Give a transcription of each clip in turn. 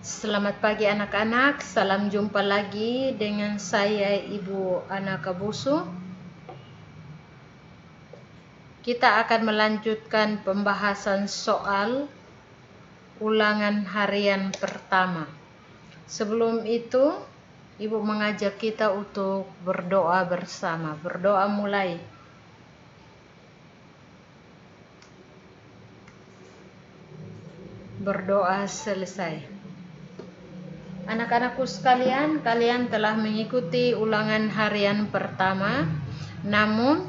Selamat pagi anak-anak, salam jumpa lagi dengan saya Ibu Ana Kabusu. Kita akan melanjutkan pembahasan soal ulangan harian pertama. Sebelum itu, Ibu mengajak kita untuk berdoa bersama. Berdoa mulai. Berdoa selesai. Anak-anakku sekalian, kalian telah mengikuti ulangan harian pertama, namun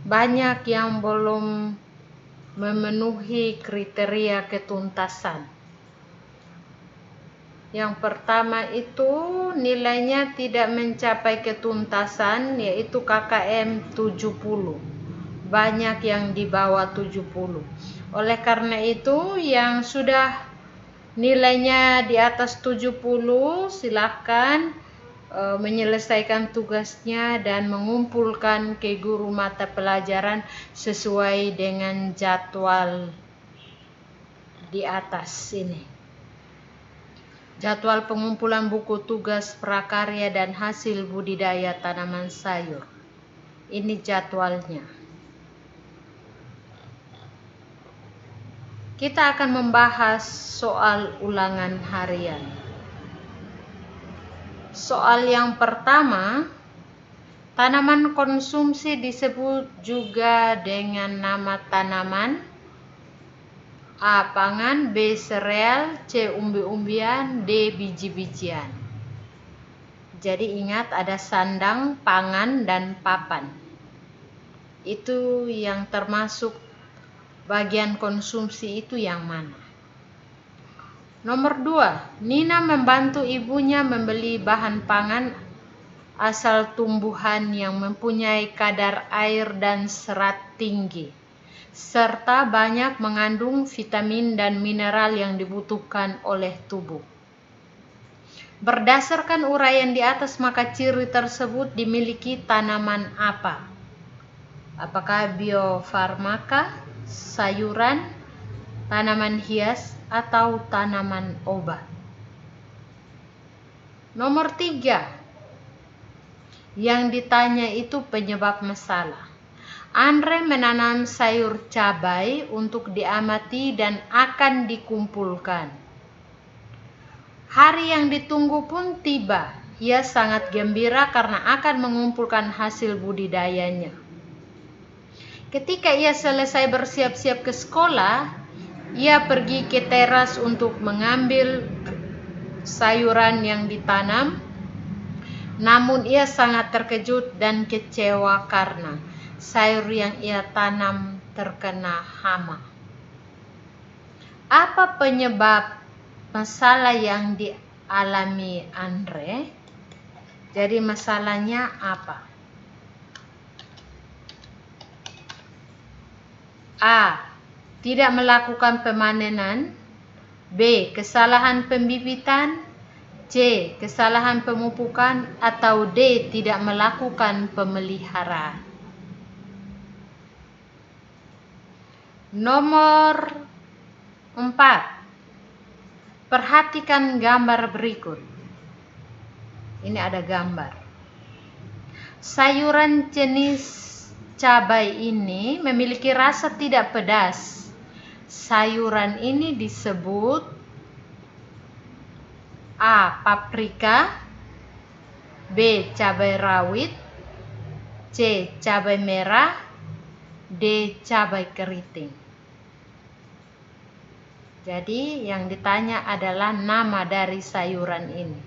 banyak yang belum memenuhi kriteria ketuntasan. Yang pertama itu nilainya tidak mencapai ketuntasan, yaitu KKM 70. Banyak yang di bawah 70. Oleh karena itu, yang sudah nilainya di atas 70 silahkan menyelesaikan tugasnya dan mengumpulkan ke guru mata pelajaran sesuai dengan jadwal di atas ini. Jadwal pengumpulan buku tugas prakarya dan hasil budidaya tanaman sayur. Ini jadwalnya. Kita akan membahas soal ulangan harian. Soal yang pertama, tanaman konsumsi disebut juga dengan nama tanaman A. Pangan, B. Sereal, C. Umbi-umbian, D. Biji-bijian. Jadi ingat ada sandang, pangan, dan papan. Itu yang termasuk bagian konsumsi itu yang mana? Nomor 2, Nina membantu ibunya membeli bahan pangan asal tumbuhan yang mempunyai kadar air dan serat tinggi, serta banyak mengandung vitamin dan mineral yang dibutuhkan oleh tubuh. Berdasarkan uraian di atas, maka ciri tersebut dimiliki tanaman apa? Apakah biofarmaka, sayuran, tanaman hias, atau tanaman obat? Nomor 3, yang ditanya itu penyebab masalah. Andre menanam sayur cabai untuk diamati dan akan dikumpulkan. Hari yang ditunggu pun tiba. Ia sangat gembira karena akan mengumpulkan hasil budidayanya. Ketika ia selesai bersiap-siap ke sekolah, ia pergi ke teras untuk mengambil sayuran yang ditanam. Namun ia sangat terkejut dan kecewa karena sayur yang ia tanam terkena hama. Apa penyebab masalah yang dialami Andre? Jadi masalahnya apa? A. Tidak melakukan pemanenan. B. Kesalahan pembibitan. C. Kesalahan pemupukan. Atau D. Tidak melakukan pemeliharaan. Nomor 4. Perhatikan gambar berikut. Ini ada gambar. Sayuran jenis cabai ini memiliki rasa tidak pedas. Sayuran ini disebut A. Paprika, B. Cabai rawit, C. Cabai merah, D. Cabai keriting. Jadi yang ditanya adalah nama dari sayuran ini.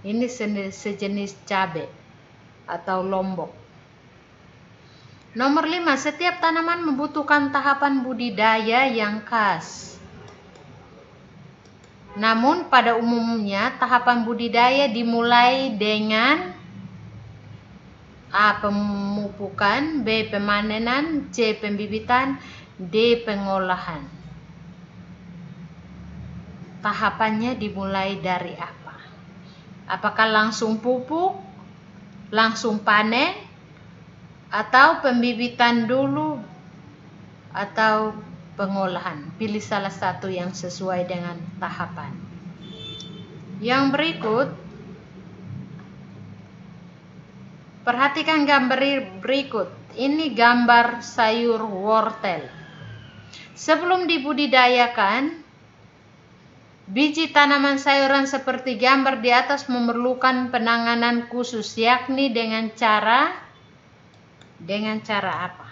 Ini sejenis cabai atau lombok. Nomor 5, setiap tanaman membutuhkan tahapan budidaya yang khas. Namun pada umumnya tahapan budidaya dimulai dengan A. Pemupukan, B. Pemanenan, C. Pembibitan, D. Pengolahan. Tahapannya dimulai dari apa? Apakah langsung pupuk, langsung panen, atau pembibitan dulu, atau pengolahan? Pilih salah satu yang sesuai dengan tahapan. Yang berikut, perhatikan gambar berikut. Ini gambar sayur wortel. Sebelum dibudidayakan, biji tanaman sayuran seperti gambar di atas memerlukan penanganan khusus, yakni dengan cara apa?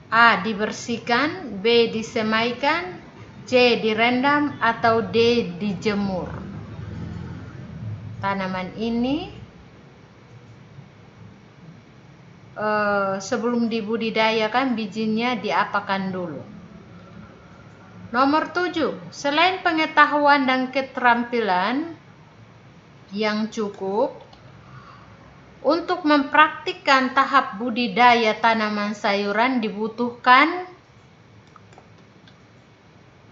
A. Dibersihkan, B. disemaikan, C. direndam, atau D. dijemur. Tanaman ini sebelum dibudidayakan bijinya diapakan dulu. Nomor 7, selain pengetahuan dan keterampilan yang cukup, untuk mempraktikkan tahap budidaya tanaman sayuran dibutuhkan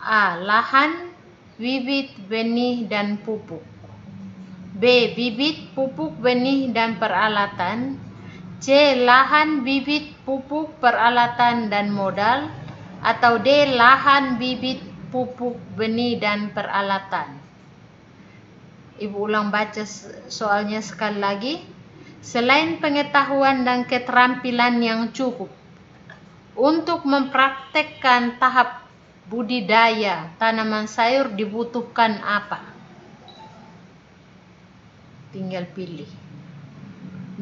A. lahan, bibit, benih, dan pupuk. B. bibit, pupuk, benih, dan peralatan. C. lahan, bibit, pupuk, peralatan, dan modal. Atau D. lahan, bibit, pupuk, benih, dan peralatan. Ibu ulang baca soalnya sekali lagi. Selain pengetahuan dan keterampilan yang cukup, untuk mempraktekkan tahap budidaya tanaman sayur dibutuhkan apa? Tinggal pilih.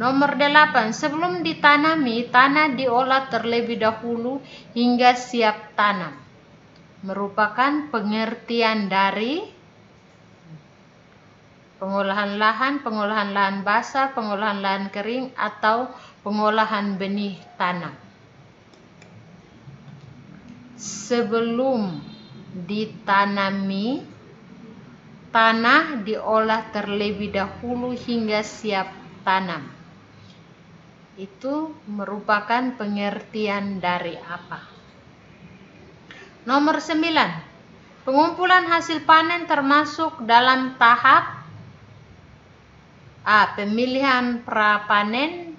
Nomor 8, sebelum ditanami, tanah diolah terlebih dahulu hingga siap tanam. Merupakan pengertian dari pengolahan lahan basah, pengolahan lahan kering, atau pengolahan benih tanam. Sebelum ditanami, tanah diolah terlebih dahulu hingga siap tanam. Itu merupakan pengertian dari apa? Nomor 9, pengumpulan hasil panen termasuk dalam tahap A. pemilihan pra-panen,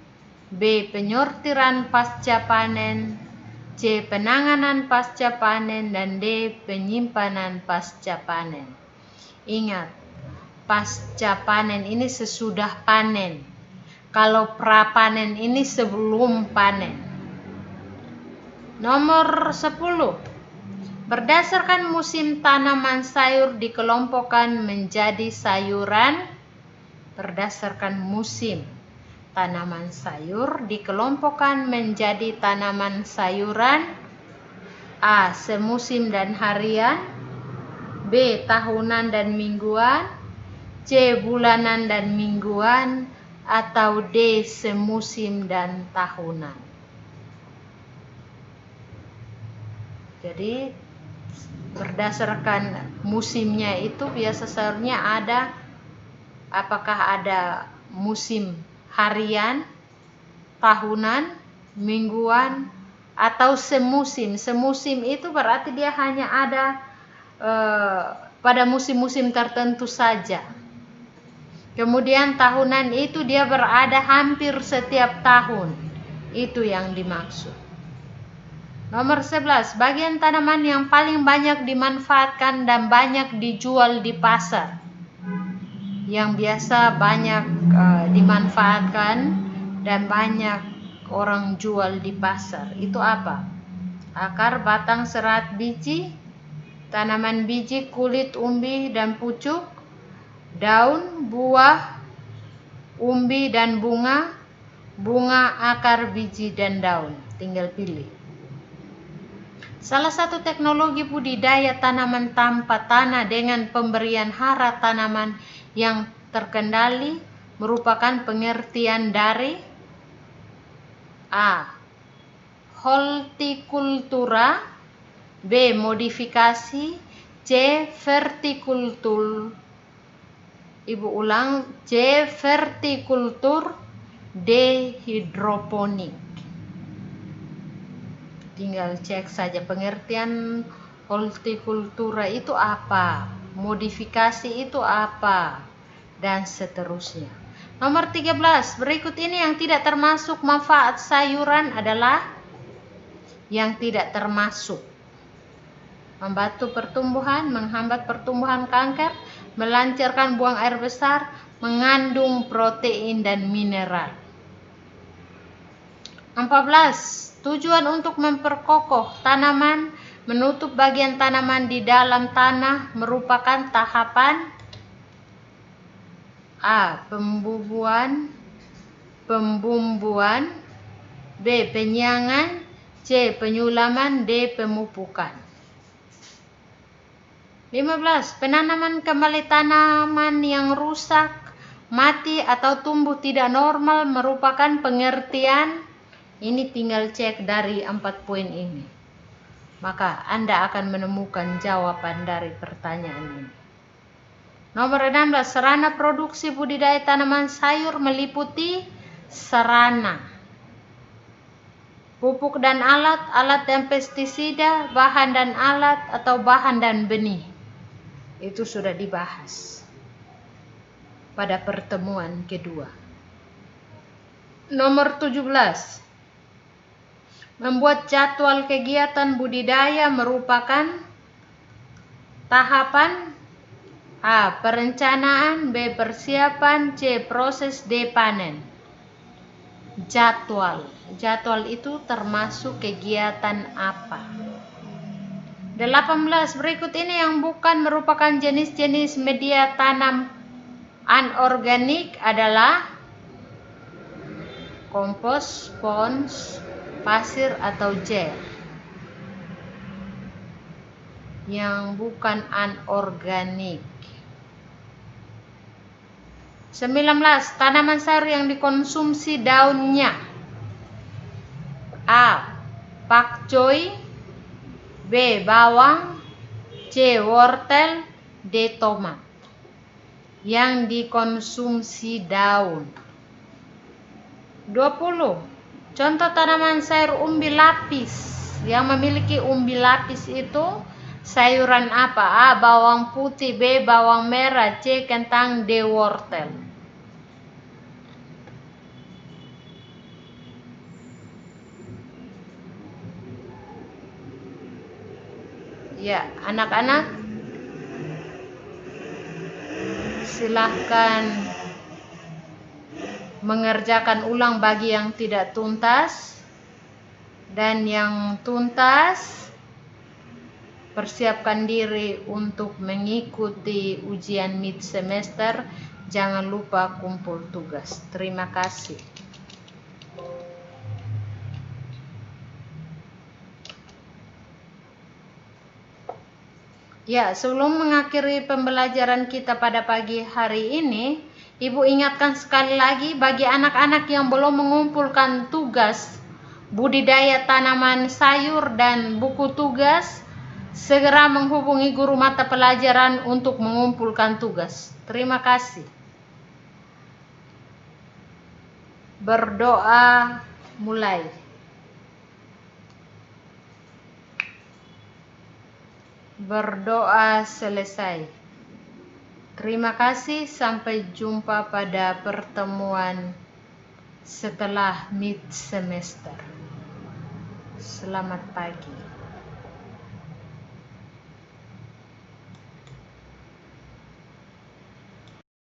B. penyortiran pasca panen, C. penanganan pasca panen, dan D. penyimpanan pasca panen. Ingat, pasca panen ini sesudah panen. Kalau pra-panen ini sebelum panen. Nomor 10, berdasarkan musim tanaman sayur dikelompokkan menjadi sayuran. Berdasarkan musim tanaman sayur dikelompokkan menjadi tanaman sayuran. A. semusim dan harian, B. tahunan dan mingguan, C. bulanan dan mingguan, atau D. semusim dan tahunan. Jadi berdasarkan musimnya itu biasa sayurnya ada, apakah ada musim harian, tahunan, mingguan, atau semusim. Semusim itu berarti dia hanya ada pada musim-musim tertentu saja. Kemudian tahunan itu dia berada hampir setiap tahun. Itu yang dimaksud. Nomor 11, bagian tanaman yang paling banyak dimanfaatkan dan banyak dijual di pasar. Yang biasa banyak dimanfaatkan dan banyak orang jual di pasar. Itu apa? Akar, batang, serat, biji, tanaman biji, kulit, umbi, dan pucuk, daun, buah, umbi, dan bunga, akar, biji, dan daun. Tinggal pilih. Salah satu teknologi budidaya tanaman tanpa tanah dengan pemberian hara tanaman yang terkendali merupakan pengertian dari A. hortikultura, B. modifikasi, C. vertikultur. Ibu ulang, C. vertikultur, D. hidroponik. Tinggal cek saja pengertian hortikultura itu apa, modifikasi itu apa, dan seterusnya. Nomor 13, berikut ini yang tidak termasuk manfaat sayuran adalah yang tidak termasuk: membantu pertumbuhan, menghambat pertumbuhan kanker, melancarkan buang air besar, mengandung protein dan mineral. 14. Tujuan untuk memperkokoh tanaman, menutup bagian tanaman di dalam tanah merupakan tahapan A. Pembumbuan, B. penyiangan, C. penyulaman, D. pemupukan. 15. Penanaman kembali tanaman yang rusak, mati, atau tumbuh tidak normal merupakan pengertian. Ini tinggal cek dari 4 poin ini. Maka Anda akan menemukan jawaban dari pertanyaan ini. Nomor 16. Sarana produksi budidaya tanaman sayur meliputi sarana pupuk dan alat, alat dan pestisida, bahan dan alat, atau bahan dan benih. Itu sudah dibahas pada pertemuan kedua. Nomor 17. Membuat jadwal kegiatan budidaya merupakan tahapan A. perencanaan, B. persiapan, C. proses, D. panen. Jadwal itu termasuk kegiatan apa? 18. Berikut ini yang bukan merupakan jenis-jenis media tanam anorganik adalah kompos, spons, pasir, atau gel. Yang bukan anorganik. 19. Tanaman sayur yang dikonsumsi daunnya. A. Pakcoy, B. bawang, C. wortel, D. tomat. Yang dikonsumsi daun. 20. Contoh tanaman sayur umbi lapis. Yang memiliki umbi lapis itu sayuran apa? A. bawang putih, B. bawang merah, C. kentang, D. wortel. Ya, anak-anak silahkan mengerjakan ulang bagi yang tidak tuntas, dan yang tuntas persiapkan diri untuk mengikuti ujian mid semester. Jangan lupa kumpul tugas. Terima kasih. Ya, sebelum mengakhiri pembelajaran kita pada pagi hari ini, Ibu ingatkan sekali lagi bagi anak-anak yang belum mengumpulkan tugas budidaya tanaman sayur dan buku tugas, segera menghubungi guru mata pelajaran untuk mengumpulkan tugas. Terima kasih. Berdoa mulai. Berdoa selesai. Terima kasih, sampai jumpa pada pertemuan setelah mid semester. Selamat pagi.